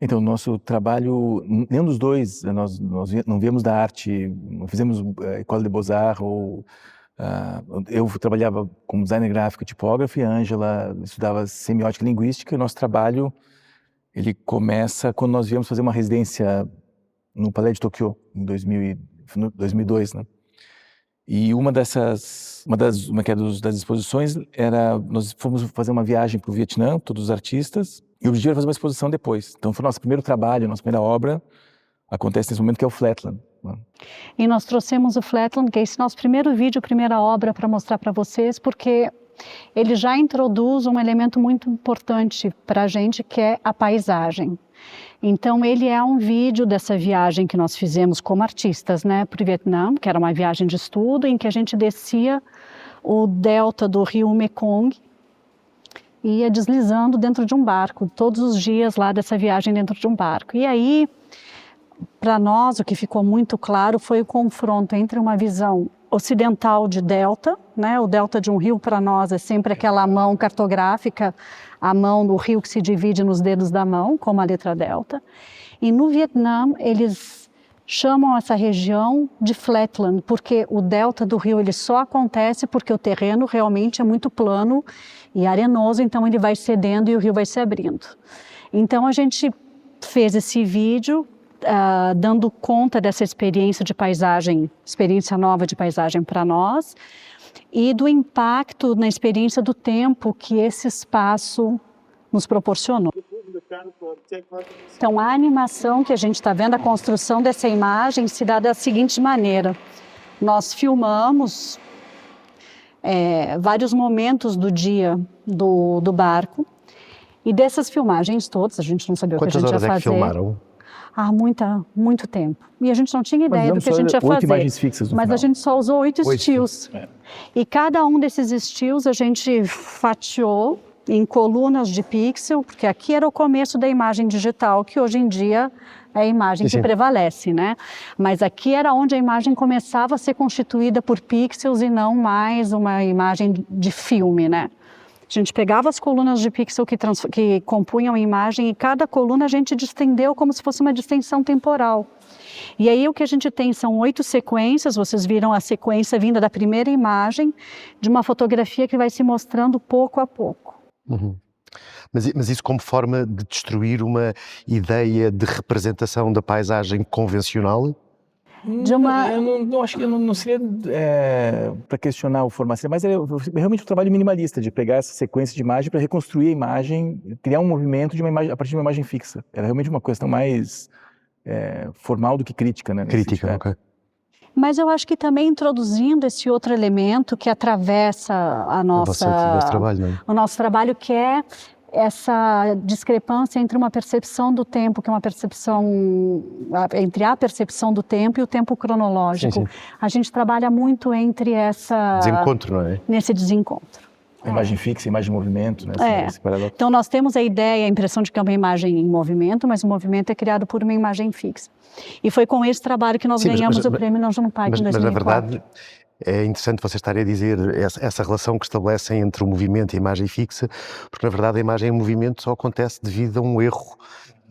Então, nosso trabalho, nenhum dos dois, nós não viemos da arte, não fizemos École des Beaux-Arts, eu trabalhava como designer gráfico, tipógrafo, e a Ângela estudava semiótica e linguística, e o nosso trabalho, ele começa quando nós viemos fazer uma residência no Palais de Tokyo, em 2002, né? E uma das exposições nós fomos fazer uma viagem para o Vietnã, todos os artistas, e o objetivo era fazer uma exposição depois. Então foi o nosso primeiro trabalho, nossa primeira obra, acontece nesse momento, que é o Flatland, né? E nós trouxemos o Flatland, que é esse nosso primeiro vídeo, primeira obra, para mostrar para vocês, porque ele já introduz um elemento muito importante para a gente, que é a paisagem. Então ele é um vídeo dessa viagem que nós fizemos como artistas, né, para o Vietnã, que era uma viagem de estudo, em que a gente descia o delta do rio Mekong e ia deslizando dentro de um barco, todos os dias lá dessa viagem dentro de um barco. E aí, para nós, o que ficou muito claro foi o confronto entre uma visão ocidental de delta, né? O delta de um rio para nós é sempre aquela mão cartográfica, a mão do rio que se divide nos dedos da mão, como a letra delta. E no Vietnã, eles chamam essa região de Flatland, porque o delta do rio ele só acontece porque o terreno realmente é muito plano e arenoso, então ele vai cedendo e o rio vai se abrindo. Então a gente fez esse vídeo dando conta dessa experiência de paisagem, experiência nova de paisagem para nós, e do impacto na experiência do tempo que esse espaço nos proporcionou. Então a animação que a gente está vendo, a construção dessa imagem se dá da seguinte maneira: nós filmamos vários momentos do dia do barco, e dessas filmagens todas, a gente não sabia o que a gente ia fazer. Quantas horas é que filmaram? Muito tempo. E a gente não tinha ideia do que a gente ia fazer. 8 imagens fixas no Mas final. a gente só usou 8 stills. E cada um desses stills a gente fatiou em colunas de pixel, porque aqui era o começo da imagem digital, que hoje em dia é a imagem que prevalece, né? Mas aqui era onde a imagem começava a ser constituída por pixels e não mais uma imagem de filme, né? A gente pegava as colunas de pixel que compunham a imagem, e cada coluna a gente distendeu como se fosse uma distensão temporal. E aí o que a gente tem são 8 sequências, vocês viram a sequência vinda da primeira imagem, de uma fotografia que vai se mostrando pouco a pouco. Uhum. Mas isso como forma de destruir uma ideia de representação da paisagem convencional? Eu não acho que não seria para questionar o formato, mas é realmente um trabalho minimalista, de pegar essa sequência de imagem para reconstruir a imagem, criar um movimento de uma imagem, a partir de uma imagem fixa. Era realmente uma questão mais formal do que crítica, né? Crítica, ok. Mas eu acho que também introduzindo esse outro elemento que atravessa o nosso trabalho, que é essa discrepância entre uma percepção do tempo, que é uma percepção entre a percepção do tempo e o tempo cronológico. Sim. A gente trabalha muito entre desencontro, não é? Nesse desencontro. A imagem fixa, a imagem em movimento, né? Esse paradoxo. Então nós temos a ideia, a impressão de que é uma imagem em movimento, mas o movimento é criado por uma imagem fixa. E foi com esse trabalho que nós ganhamos o prêmio Não Juno Pike em 2004. Mas na verdade é interessante vocês estarem a dizer essa relação que estabelecem entre o movimento e a imagem fixa, porque na verdade a imagem em movimento só acontece devido a um erro,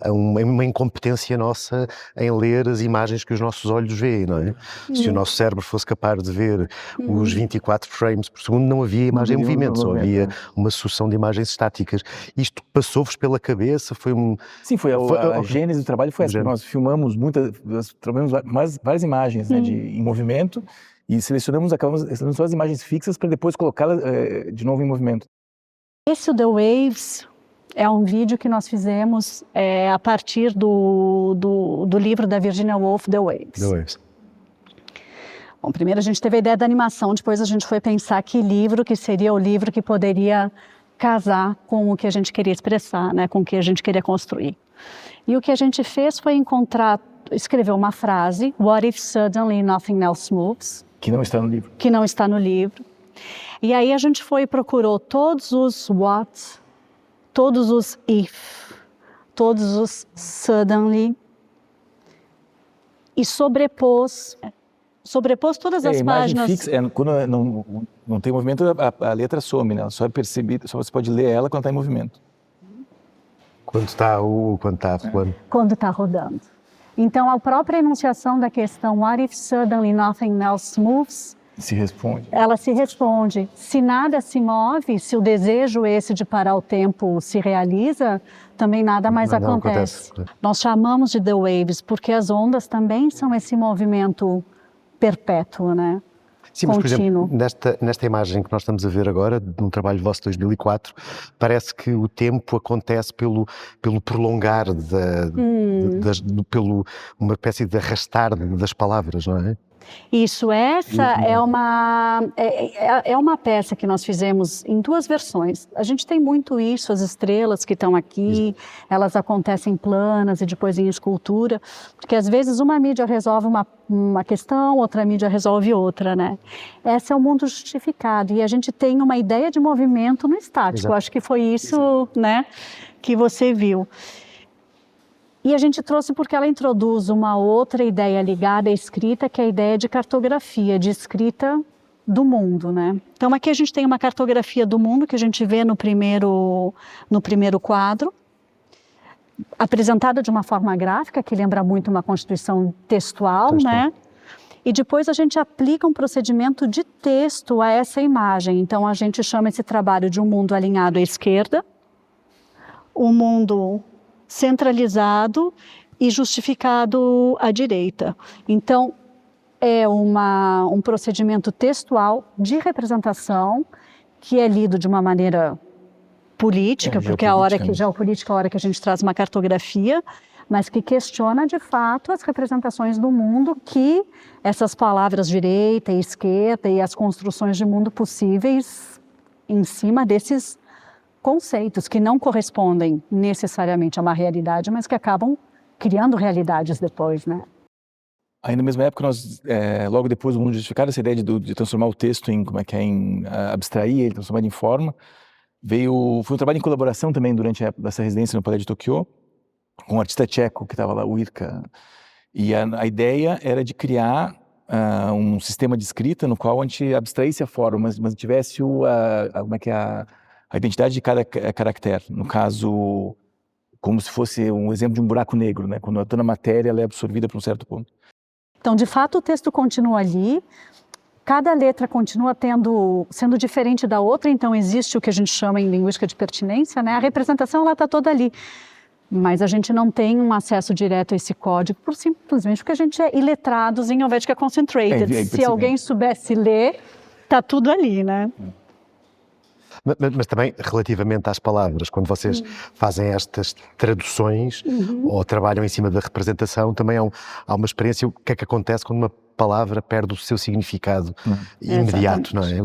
a uma incompetência nossa em ler as imagens que os nossos olhos veem, não é? Se o nosso cérebro fosse capaz de ver os 24 frames por segundo, não havia imagem em movimento, só havia uma sucessão de imagens estáticas. Isto passou-vos pela cabeça? Sim, a gênese do trabalho foi essa. Nós filmamos várias imagens, né, em movimento, e acabamos selecionando só as imagens fixas para depois colocá-las de novo em movimento. Esse The Waves é um vídeo que nós fizemos a partir do livro da Virginia Woolf, The Waves. Bom, primeiro a gente teve a ideia da animação, depois a gente foi pensar que livro que seria o livro que poderia casar com o que a gente queria expressar, né, com o que a gente queria construir. E o que a gente fez foi escrever uma frase, What if suddenly nothing else moves? Que não está no livro. Que não está no livro. E aí a gente foi e procurou todos os what, todos os if, todos os suddenly, e sobrepôs todas as páginas. Fixa, quando não tem movimento, a letra some, né? Só você pode ler ela quando está em movimento. Quando está rolando. Quando está rodando. Então, a própria enunciação da questão What if suddenly nothing else moves? Se responde. Ela se responde. Se nada se move, se o desejo esse de parar o tempo se realiza, também nada mais Não acontece. acontece. Nós chamamos de the waves porque as ondas também são esse movimento perpétuo, né? Sim, mas, por Contínuo. exemplo, nesta imagem que nós estamos a ver agora, de um trabalho vosso de 2004, parece que o tempo acontece pelo prolongar, pelo uma espécie de arrastar das palavras, não é? Isso, essa é uma peça que nós fizemos em 2 versões. A gente tem muito isso, as estrelas que estão aqui, elas acontecem planas e depois em escultura, porque às vezes uma mídia resolve uma questão, outra mídia resolve outra, né? Esse é o mundo justificado e a gente tem uma ideia de movimento no estático. Exato. Acho que foi isso, né, que você viu. E a gente trouxe porque ela introduz uma outra ideia ligada à escrita, que é a ideia de cartografia, de escrita do mundo, né? Então aqui a gente tem uma cartografia do mundo que a gente vê no primeiro quadro, apresentada de uma forma gráfica, que lembra muito uma constituição textual, né? E depois a gente aplica um procedimento de texto a essa imagem. Então a gente chama esse trabalho de um mundo alinhado à esquerda, um mundo centralizado e justificado à direita. Então, é um procedimento textual de representação que é lido de uma maneira política, porque a hora que geopolítica, a hora que a gente traz uma cartografia, mas que questiona de fato as representações do mundo que essas palavras direita e esquerda e as construções de mundo possíveis em cima desses conceitos que não correspondem necessariamente a uma realidade, mas que acabam criando realidades depois, né? Aí na mesma época, nós, logo depois do mundo justificado, essa ideia de transformar o texto em, abstrair ele, transformar ele em forma, foi um trabalho em colaboração também durante essa residência no Palais de Tokyo, com um artista tcheco que estava lá, o Irka. E a ideia era de criar um sistema de escrita no qual a gente abstraísse a forma, mas tivesse a identidade de cada caractere. No caso, como se fosse um exemplo de um buraco negro, né? Quando toda a matéria ela é absorvida para um certo ponto. Então, de fato, o texto continua ali, cada letra continua sendo diferente da outra, então existe o que a gente chama em linguística de pertinência, né? A representação ela está toda ali, mas a gente não tem um acesso direto a esse código, simplesmente porque a gente é iletrados em Helvetica Concentrated. Se alguém soubesse ler, está tudo ali, né? Mas também, relativamente às palavras, quando vocês fazem estas traduções ou trabalham em cima da representação, também há uma experiência, o que é que acontece quando uma palavra perde o seu significado imediato, não é?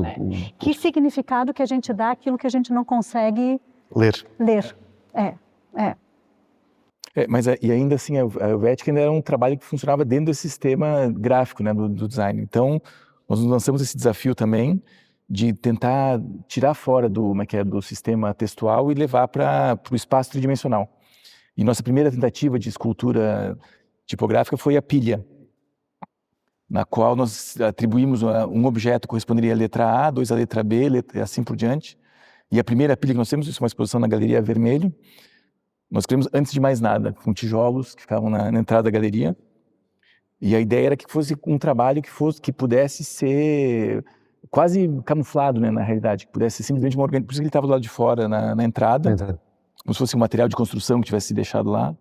Que significado que a gente dá àquilo que a gente não consegue ler. Mas e ainda assim, a Helvetica ainda era um trabalho que funcionava dentro desse sistema gráfico, né, do design. Então, nós lançamos esse desafio também, de tentar tirar fora do sistema textual e levar para o espaço tridimensional. E nossa primeira tentativa de escultura tipográfica foi a pilha, na qual nós atribuímos um objeto que corresponderia à letra A, 2 à letra B, assim por diante. E a primeira pilha que nós temos, isso é uma exposição na Galeria Vermelho, nós criamos antes de mais nada, com tijolos que ficavam na entrada da galeria. E a ideia era que fosse um trabalho que pudesse ser quase camuflado, né, na realidade, que pudesse ser simplesmente uma organização. Por isso que ele estava do lado de fora, na entrada, como se fosse um material de construção que tivesse deixado lá.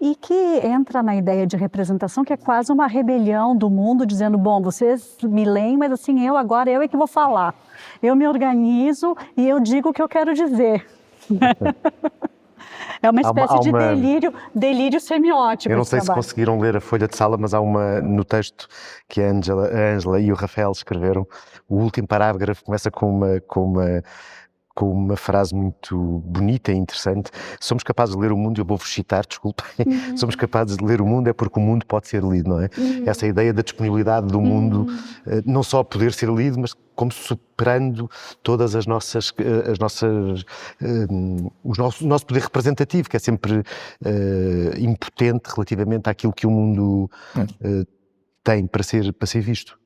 E que entra na ideia de representação, que é quase uma rebelião do mundo, dizendo, bom, vocês me leem, mas assim, eu é que vou falar. Eu me organizo e eu digo o que eu quero dizer. É uma espécie de delírio semiótico. Eu não sei se conseguiram ler a folha de sala, mas há no texto que a Ângela e o Rafael escreveram, o último parágrafo começa com uma frase muito bonita e interessante. Somos capazes de ler o mundo, eu vou-vos citar, desculpem, somos capazes de ler o mundo é porque o mundo pode ser lido, não é? Essa ideia da disponibilidade do mundo, não só poder ser lido, mas como superando todas o nosso poder representativo, que é sempre impotente relativamente àquilo que o mundo tem para ser visto.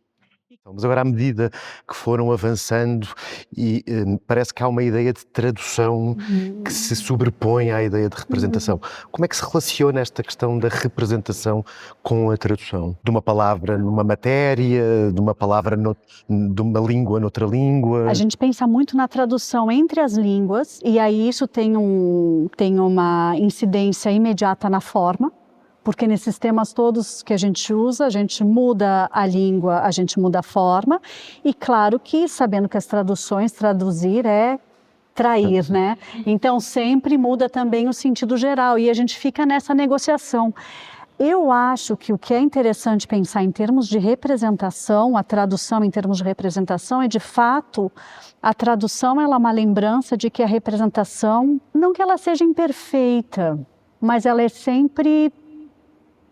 Mas agora, à medida que foram avançando, e parece que há uma ideia de tradução que se sobrepõe à ideia de representação. Como é que se relaciona esta questão da representação com a tradução? De uma palavra numa matéria, de uma palavra de uma língua noutra língua? A gente pensa muito na tradução entre as línguas, e aí isso tem uma incidência imediata na forma, porque nesses temas todos que a gente usa, a gente muda a língua, a gente muda a forma, e claro que, sabendo que as traduções, traduzir é trair, né? Então sempre muda também o sentido geral, e a gente fica nessa negociação. Eu acho que o que é interessante pensar em termos de representação, a tradução em termos de representação, é de fato, a tradução ela é uma lembrança de que a representação, não que ela seja imperfeita, mas ela é sempre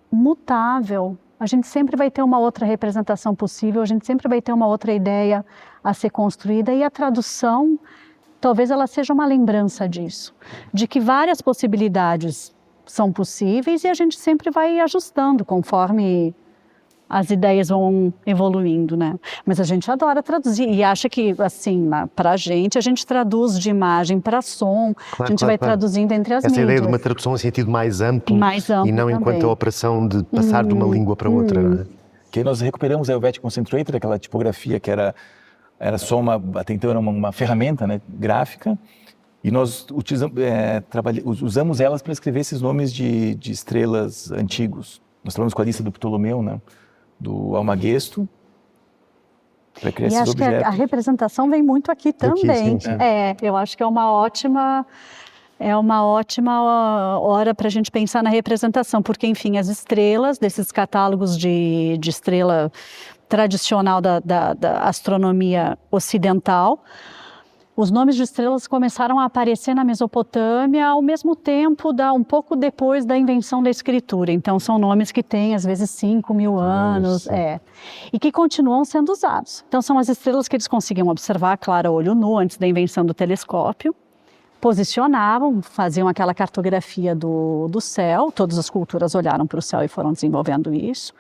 mutável. A gente sempre vai ter uma outra representação possível, a gente sempre vai ter uma outra ideia a ser construída, e a tradução, talvez ela seja uma lembrança disso, de que várias possibilidades são possíveis e a gente sempre vai ajustando conforme as ideias vão evoluindo, né? Mas a gente adora traduzir e acha que, assim, para a gente traduz de imagem para som, a gente vai traduzindo entre as mídias. Essa ideia de uma tradução em sentido mais amplo e não enquanto a operação de passar de uma língua para outra, não é? Que aí nós recuperamos a Helvetic Concentrator, aquela tipografia que era só até então era uma ferramenta, né, gráfica, e nós usamos elas para escrever esses nomes de estrelas antigos. Nós trabalhamos com a lista do Ptolomeu, né, do Almagesto, para criar esses objetos. E acho que a representação vem muito aqui também. Aqui, sim. Eu acho que é uma ótima hora para a gente pensar na representação, porque, enfim, as estrelas, desses catálogos de estrela tradicional da astronomia ocidental, os nomes de estrelas começaram a aparecer na Mesopotâmia ao mesmo tempo, um pouco depois da invenção da escritura. Então, são nomes que têm, às vezes, 5.000 anos, e que continuam sendo usados. Então, são as estrelas que eles conseguiam observar, claro, a olho nu, antes da invenção do telescópio, posicionavam, faziam aquela cartografia do céu, todas as culturas olharam para o céu e foram desenvolvendo isso.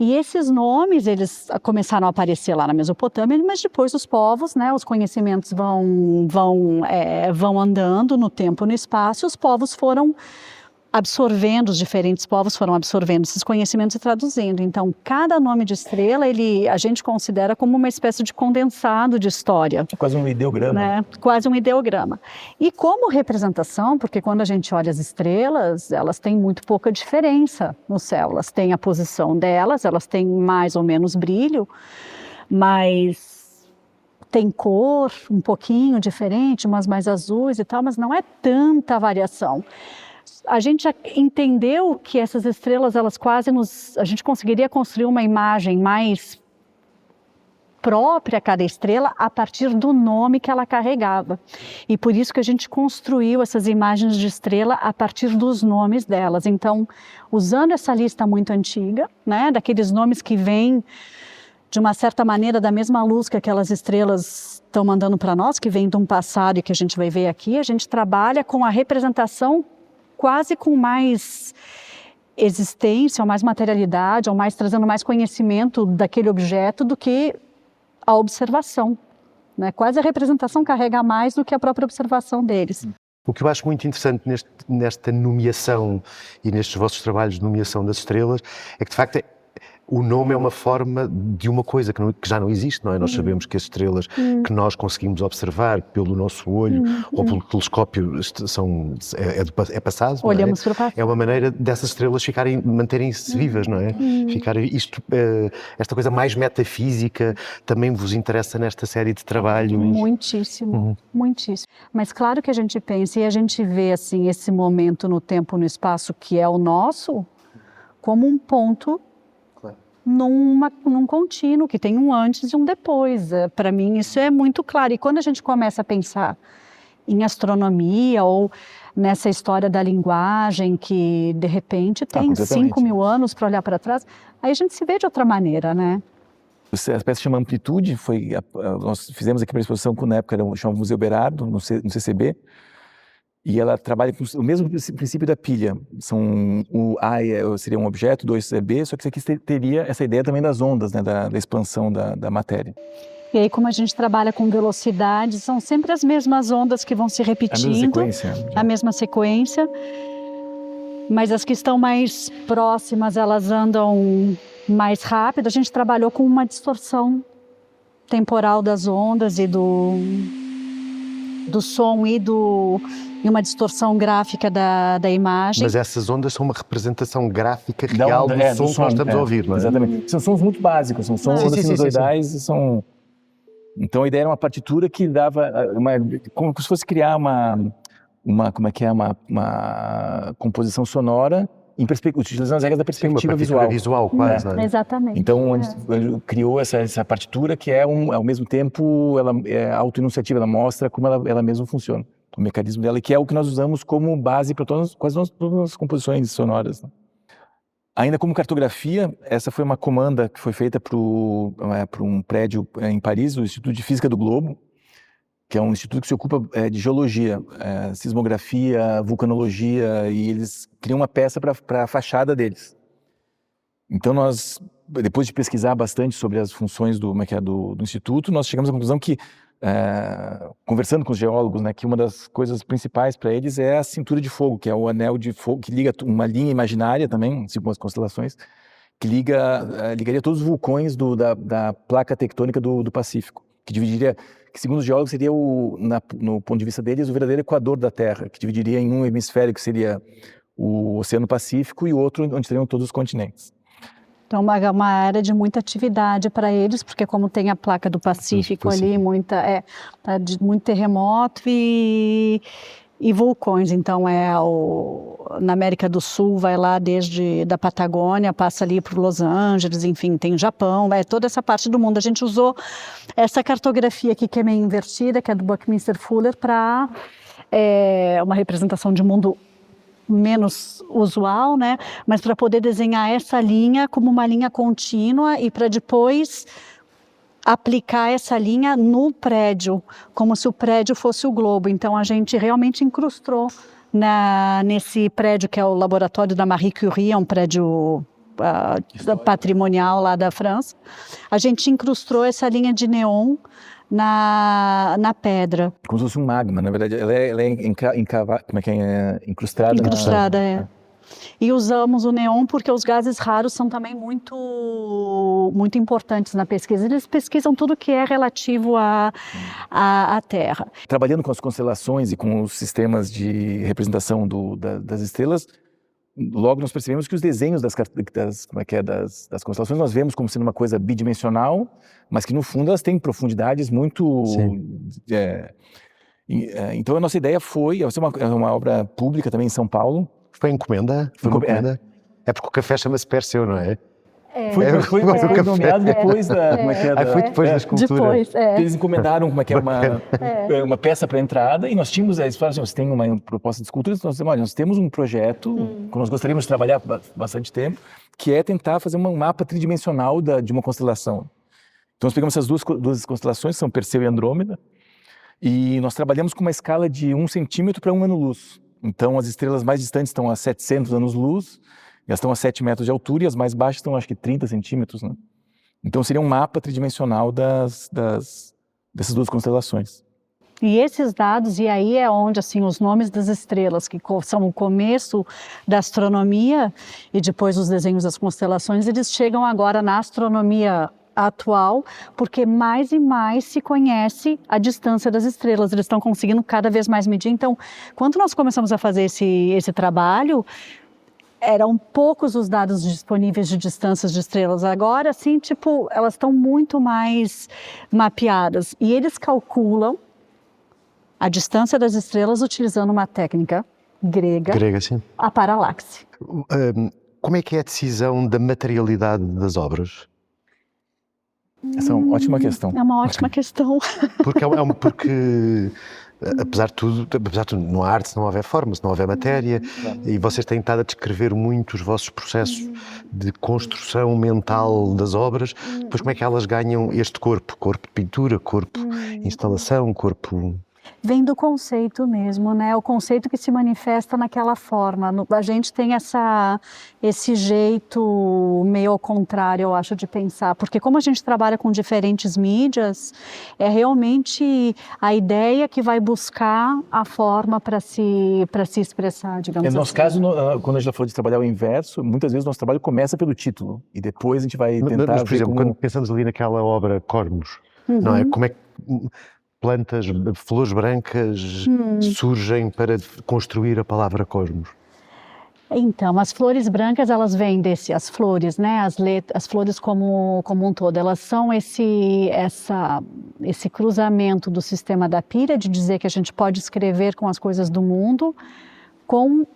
E esses nomes, eles começaram a aparecer lá na Mesopotâmia, mas depois os povos, né, os conhecimentos vão andando no tempo e no espaço, e os povos foram absorvendo, os diferentes povos foram absorvendo esses conhecimentos e traduzindo. Então, cada nome de estrela, a gente considera como uma espécie de condensado de história. É quase um ideograma. Né? Quase um ideograma. E como representação, porque quando a gente olha as estrelas, elas têm muito pouca diferença no céu. Elas têm a posição delas, elas têm mais ou menos brilho, mas tem cor um pouquinho diferente, umas mais azuis e tal, mas não é tanta variação. A gente já entendeu que essas estrelas, a gente conseguiria construir uma imagem mais própria a cada estrela a partir do nome que ela carregava. E por isso que a gente construiu essas imagens de estrela a partir dos nomes delas. Então, usando essa lista muito antiga, né, daqueles nomes que vêm de uma certa maneira da mesma luz que aquelas estrelas estão mandando para nós, que vem de um passado e que a gente vai ver aqui, a gente trabalha com a representação quase com mais existência, ou mais materialidade, ou trazendo mais conhecimento daquele objeto do que a observação, né? Quase a representação carrega mais do que a própria observação deles. O que eu acho muito interessante nesta nomeação e nestes vossos trabalhos de nomeação das estrelas é que, de facto, o nome é uma forma de uma coisa que já não existe, não é? Nós sabemos que as estrelas que nós conseguimos observar pelo nosso olho ou pelo telescópio é passado. Olhamos para o passado. É uma maneira dessas estrelas manterem-se vivas, não é? Esta coisa mais metafísica também vos interessa nesta série de trabalhos? Muitíssimo, muitíssimo. Mas claro que a gente pensa e a gente vê assim, esse momento no tempo e no espaço que é o nosso como um ponto num contínuo, que tem um antes e um depois. Para mim isso é muito claro. E quando a gente começa a pensar em astronomia ou nessa história da linguagem que de repente tem 5.000 anos para olhar para trás, aí a gente se vê de outra maneira, né? A peça chama Amplitude, nós fizemos aqui uma exposição que na época chamava Museu Berardo, no CCB, E ela trabalha com o mesmo princípio da pilha. O A seria um objeto, 2 é B, só que isso aqui teria essa ideia também das ondas, né, da expansão da matéria. E aí, como a gente trabalha com velocidade, são sempre as mesmas ondas que vão se repetindo. A mesma sequência. A mesma sequência. Mas as que estão mais próximas, elas andam mais rápido. A gente trabalhou com uma distorção temporal das ondas e do som e uma distorção gráfica da imagem. Mas essas ondas são uma representação gráfica real do som que nós estamos a ouvir, não é? Exatamente. São sons muito básicos, são sons ondas sinusoidais e são... Então a ideia era uma partitura que dava como se fosse criar uma composição sonora utilizando as regras da perspectiva visual quase, não é? Exatamente. Então a gente criou essa partitura que ao mesmo tempo ela é autoenunciativa, ela mostra como ela mesma funciona, o mecanismo dela, que é o que nós usamos como base para quase todas as composições sonoras, né? Ainda como cartografia, essa foi uma comanda que foi feita para um prédio em Paris, o Instituto de Física do Globo, que é um instituto que se ocupa de geologia, sismografia, vulcanologia, e eles criam uma peça para a fachada deles. Então nós, depois de pesquisar bastante sobre as funções do instituto, nós chegamos à conclusão que, conversando com os geólogos, né, que uma das coisas principais para eles é a cintura de fogo, que é o anel de fogo que liga uma linha imaginária também, segundo as constelações, que ligaria todos os vulcões da placa tectônica do Pacífico, que dividiria, que segundo os geólogos seria no ponto de vista deles, o verdadeiro equador da Terra, que dividiria em um hemisfério que seria o Oceano Pacífico e o outro onde estariam todos os continentes. Então, uma área de muita atividade para eles, porque como tem a placa do Pacífico ali, muito terremoto e vulcões. Então, na América do Sul, vai lá desde da Patagônia, passa ali para Los Angeles, enfim, tem Japão, toda essa parte do mundo. A gente usou essa cartografia aqui, que é meio invertida, que é do Buckminster Fuller, para uma representação de mundo menos usual, né? Mas para poder desenhar essa linha como uma linha contínua e para depois aplicar essa linha no prédio, como se o prédio fosse o globo. Então a gente realmente incrustou nesse prédio que é o laboratório da Marie Curie, é um prédio patrimonial lá da França. A gente incrustou essa linha de neon na pedra. Como se fosse um magma, na verdade. Ela é incrustada. Incrustada, E usamos o neon porque os gases raros são também muito, muito importantes na pesquisa. Eles pesquisam tudo que é relativo à Terra. Trabalhando com as constelações e com os sistemas de representação das estrelas, logo nós percebemos que os desenhos das constelações nós vemos como sendo uma coisa bidimensional, mas que no fundo elas têm profundidades muito... Então a nossa ideia foi ser uma obra pública também em São Paulo. Foi encomenda? Foi uma encomenda? É porque o café chama-se Perseu, não é? Foi nomeado depois da... Foi depois da escultura. Eles encomendaram uma peça para entrada e nós tínhamos, eles falaram assim, você tem uma proposta de escultura, nós temos um projeto que nós gostaríamos de trabalhar bastante tempo, que é tentar fazer um mapa tridimensional de uma constelação. Então nós pegamos essas duas constelações, são Perseu e Andrômeda, e nós trabalhamos com uma escala de 1 centímetro para 1 ano-luz. Então as estrelas mais distantes estão a 700 anos-luz, elas estão a 7 metros de altura e as mais baixas estão, acho que, 30 centímetros, né? Então seria um mapa tridimensional dessas duas constelações. E esses dados, e aí é onde assim, os nomes das estrelas, que são o começo da astronomia, e depois os desenhos das constelações, eles chegam agora na astronomia atual, porque mais e mais se conhece a distância das estrelas, eles estão conseguindo cada vez mais medir. Então, quando nós começamos a fazer esse trabalho, eram poucos os dados disponíveis de distâncias de estrelas. Agora, assim, elas estão muito mais mapeadas. E eles calculam a distância das estrelas utilizando uma técnica grega sim. A paralaxe. Como é que é a decisão da materialidade das obras? Essa é uma ótima questão. É uma ótima questão. Porque apesar de tudo, não há arte se não houver forma, se não houver matéria, e vocês têm estado a descrever muito os vossos processos de construção mental das obras, depois como é que elas ganham este corpo de pintura, corpo instalação, corpo... Vem do conceito mesmo, né? O conceito que se manifesta naquela forma. A gente tem esse jeito meio ao contrário, eu acho, de pensar. Porque como a gente trabalha com diferentes mídias, é realmente a ideia que vai buscar a forma para se expressar, digamos assim. No nosso caso, quando a gente já falou de trabalhar o inverso, muitas vezes o nosso trabalho começa pelo título e depois a gente vai tentar Mas, por ver exemplo, como... quando pensamos ali naquela obra Cosmos, não é? Como é que plantas, flores brancas surgem para construir a palavra cosmos? Então, as flores brancas, elas vêm as flores, né? As flores como um todo, elas são esse cruzamento do sistema da Pira, de dizer que a gente pode escrever com as coisas do mundo, com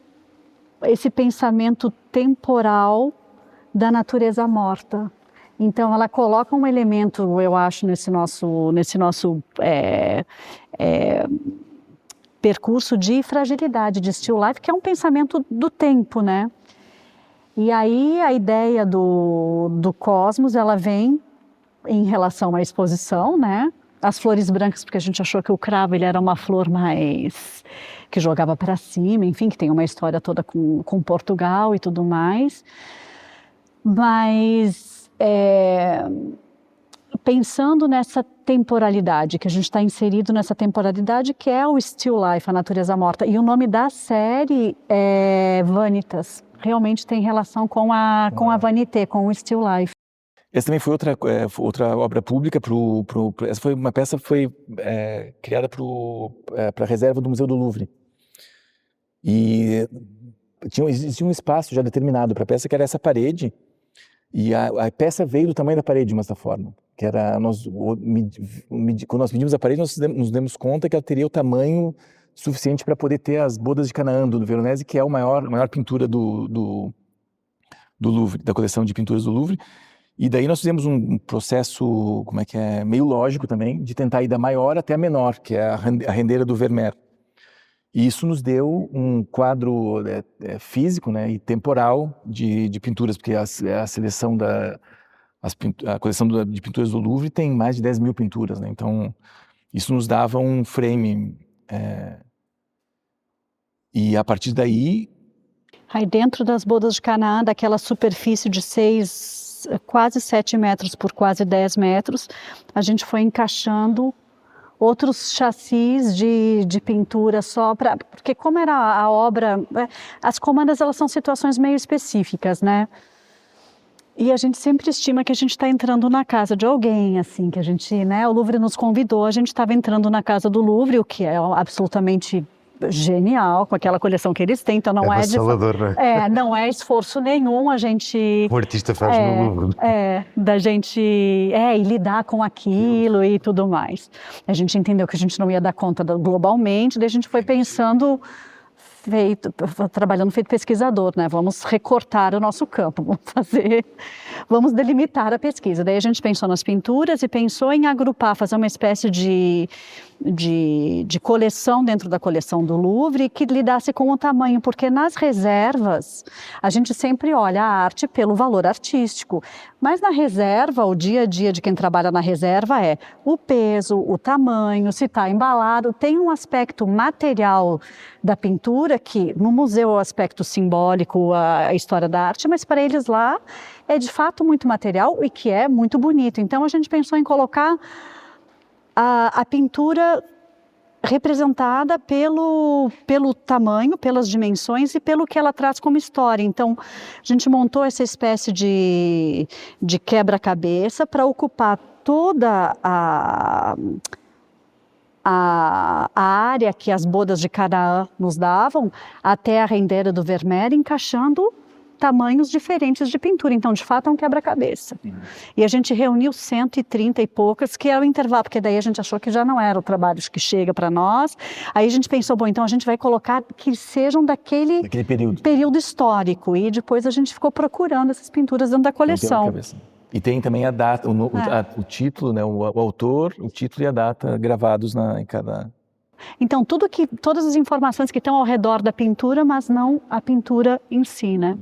esse pensamento temporal da natureza morta. Então, ela coloca um elemento, eu acho, nesse nosso percurso de fragilidade, de still life, que é um pensamento do tempo, né? E aí a ideia do cosmos, ela vem em relação à exposição, né? As flores brancas, porque a gente achou que o cravo ele era uma flor mais que jogava para cima, enfim, que tem uma história toda com Portugal e tudo mais. Mas pensando nessa temporalidade, que a gente está inserido nessa temporalidade que é o still life, a natureza morta. E o nome da série é Vanitas. Realmente tem relação com a vanité, com o still life. Essa também foi outra obra pública. Essa foi uma peça que foi criada para a reserva do Museu do Louvre. E existia um espaço já determinado para a peça, que era essa parede. E a peça veio do tamanho da parede, de uma certa forma. Que era, quando nós medimos a parede, nós nos demos conta que ela teria o tamanho suficiente para poder ter as bodas de Canaã do Veronese, que é a maior pintura do Louvre, da coleção de pinturas do Louvre. E daí nós fizemos um processo, meio lógico também, de tentar ir da maior até a menor, que é a rendeira do Vermeer. E isso nos deu um quadro físico, né, e temporal de pinturas, porque a seleção a coleção de pinturas do Louvre tem mais de 10 mil pinturas, né? Então isso nos dava um frame. E a partir daí... Aí dentro das bodas de Canaã, daquela superfície de quase 7 metros por quase 10 metros, a gente foi encaixando outros chassis de pintura só para... Porque como era a obra... As comandas, elas são situações meio específicas, né? E a gente sempre estima que a gente está entrando na casa de alguém, assim, que a gente, né? O Louvre nos convidou, a gente estava entrando na casa do Louvre, o que é absolutamente genial, com aquela coleção que eles têm, então não não é esforço nenhum a gente... O artista faz no Louvre. Da gente e lidar com aquilo e tudo mais. A gente entendeu que a gente não ia dar conta globalmente, daí a gente foi pensando, trabalhando feito pesquisador, né? Vamos recortar o nosso campo, vamos delimitar a pesquisa. Daí a gente pensou nas pinturas e pensou em agrupar, fazer uma espécie de coleção dentro da coleção do Louvre que lidasse com o tamanho, porque nas reservas a gente sempre olha a arte pelo valor artístico, mas na reserva, o dia a dia de quem trabalha na reserva é o peso, o tamanho, se está embalado, tem um aspecto material da pintura que no museu é o aspecto simbólico, a história da arte, mas para eles lá é de fato muito material e que é muito bonito. Então a gente pensou em colocar a pintura representada pelo tamanho, pelas dimensões e pelo que ela traz como história. Então, a gente montou essa espécie de quebra-cabeça para ocupar toda a área que as bodas de Canaã nos davam até a rendeira do Vermeer, encaixando tamanhos diferentes de pintura. Então, de fato, é um quebra-cabeça. E a gente reuniu 130 e poucas, que é o intervalo, porque daí a gente achou que já não era o trabalho que chega para nós. Aí a gente pensou, bom, então a gente vai colocar que sejam daquele período histórico. E depois a gente ficou procurando essas pinturas dentro da coleção. E tem também a data, o título, né, o autor, o título e a data gravados em cada... Então, todas as informações que estão ao redor da pintura, mas não a pintura em si, né?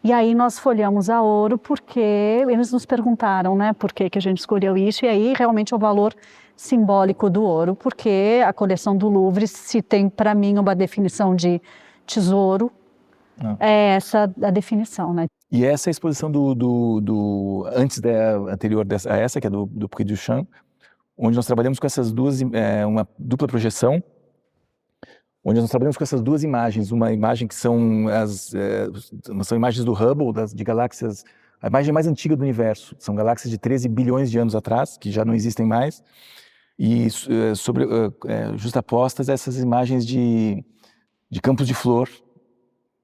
E aí nós folhamos a ouro porque eles nos perguntaram, né, por que a gente escolheu isso, e aí realmente o valor simbólico do ouro, porque a coleção do Louvre, se tem para mim uma definição de tesouro, é essa a definição, né? E essa é a exposição antes da anterior a essa, que é do Puy du Champ, onde nós trabalhamos com essas duas, uma dupla projeção, onde nós trabalhamos com essas duas imagens, uma imagem que são são imagens do Hubble, de galáxias, a imagem mais antiga do universo, são galáxias de 13 bilhões de anos atrás, que já não existem mais, e justapostas essas imagens de campos de flor,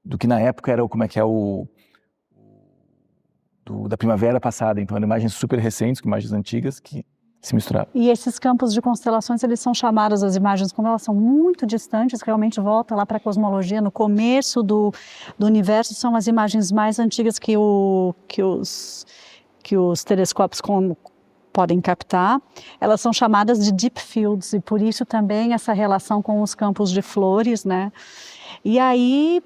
do que na época era da primavera passada. Então eram imagens super recentes, com imagens antigas que se misturaram. E esses campos de constelações, eles são chamados, as imagens, como elas são muito distantes, realmente volta lá para a cosmologia, no começo do universo, são as imagens mais antigas que os telescópios podem captar. Elas são chamadas de deep fields, e por isso também essa relação com os campos de flores, né? E aí,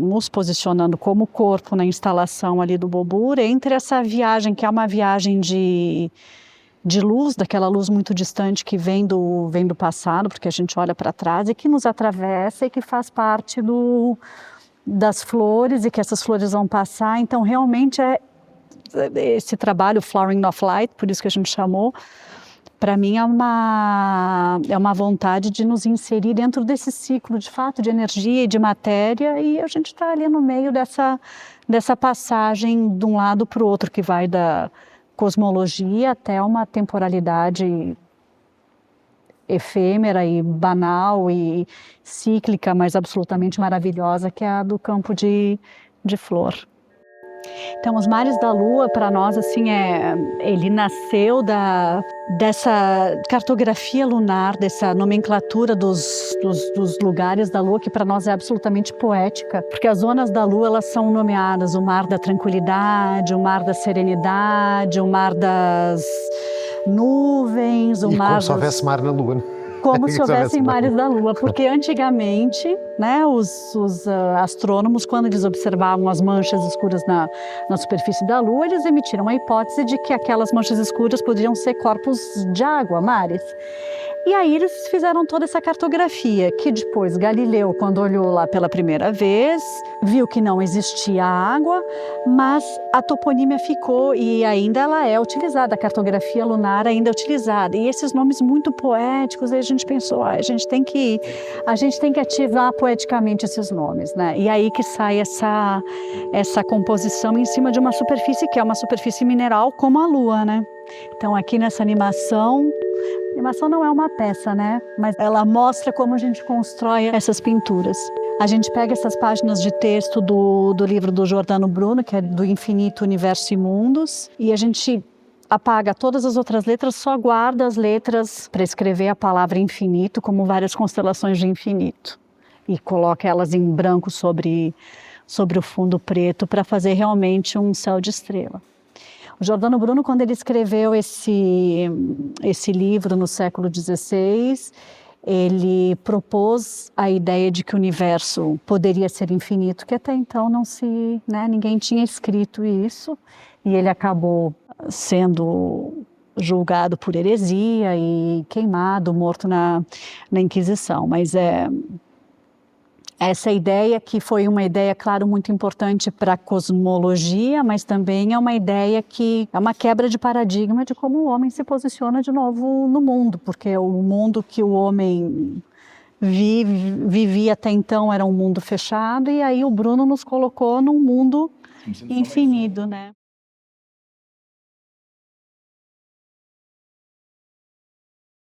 nos posicionando como corpo na instalação ali do Bobur, entre essa viagem, que é uma viagem de luz, daquela luz muito distante que vem do passado, porque a gente olha para trás, e que nos atravessa e que faz parte das flores, e que essas flores vão passar. Então, realmente, esse trabalho, Flowering of Light, por isso que a gente chamou, para mim é uma vontade de nos inserir dentro desse ciclo, de fato, de energia e de matéria, e a gente está ali no meio dessa passagem de um lado para o outro, que vai da cosmologia até uma temporalidade efêmera e banal e cíclica, mas absolutamente maravilhosa, que é a do campo de flor. Então, os Mares da Lua, para nós, assim, ele nasceu dessa cartografia lunar, dessa nomenclatura dos lugares da Lua, que para nós é absolutamente poética, porque as zonas da Lua, elas são nomeadas o Mar da Tranquilidade, o Mar da Serenidade, o Mar das Nuvens, o Mar... Como se houvesse mar na Lua, né? Como se houvessem mares da Lua, porque antigamente, né, os astrônomos, quando eles observavam as manchas escuras na superfície da Lua, eles emitiram a hipótese de que aquelas manchas escuras poderiam ser corpos de água, mares. E aí eles fizeram toda essa cartografia, que depois Galileu, quando olhou lá pela primeira vez, viu que não existia água, mas a toponímia ficou e ainda ela é utilizada, a cartografia lunar ainda é utilizada. E esses nomes muito poéticos, aí a gente pensou, a gente tem que ativar poeticamente esses nomes, né? E aí que sai essa composição em cima de uma superfície que é uma superfície mineral como a Lua, né? Então aqui nessa animação não é uma peça, né? Mas ela mostra como a gente constrói essas pinturas. A gente pega essas páginas de texto do livro do Giordano Bruno, que é do Infinito, Universo e Mundos, e a gente apaga todas as outras letras, só guarda as letras para escrever a palavra infinito, como várias constelações de infinito. E coloca elas em branco sobre o fundo preto para fazer realmente um céu de estrela. O Giordano Bruno, quando ele escreveu esse livro no século XVI, ele propôs a ideia de que o universo poderia ser infinito, que até então ninguém tinha escrito isso, e ele acabou sendo julgado por heresia e queimado, morto na Inquisição. Mas essa ideia, que foi uma ideia, claro, muito importante para a cosmologia, mas também é uma ideia que é uma quebra de paradigma de como o homem se posiciona de novo no mundo, porque o mundo que o homem vivia até então era um mundo fechado, e aí o Bruno nos colocou num mundo infinito, né?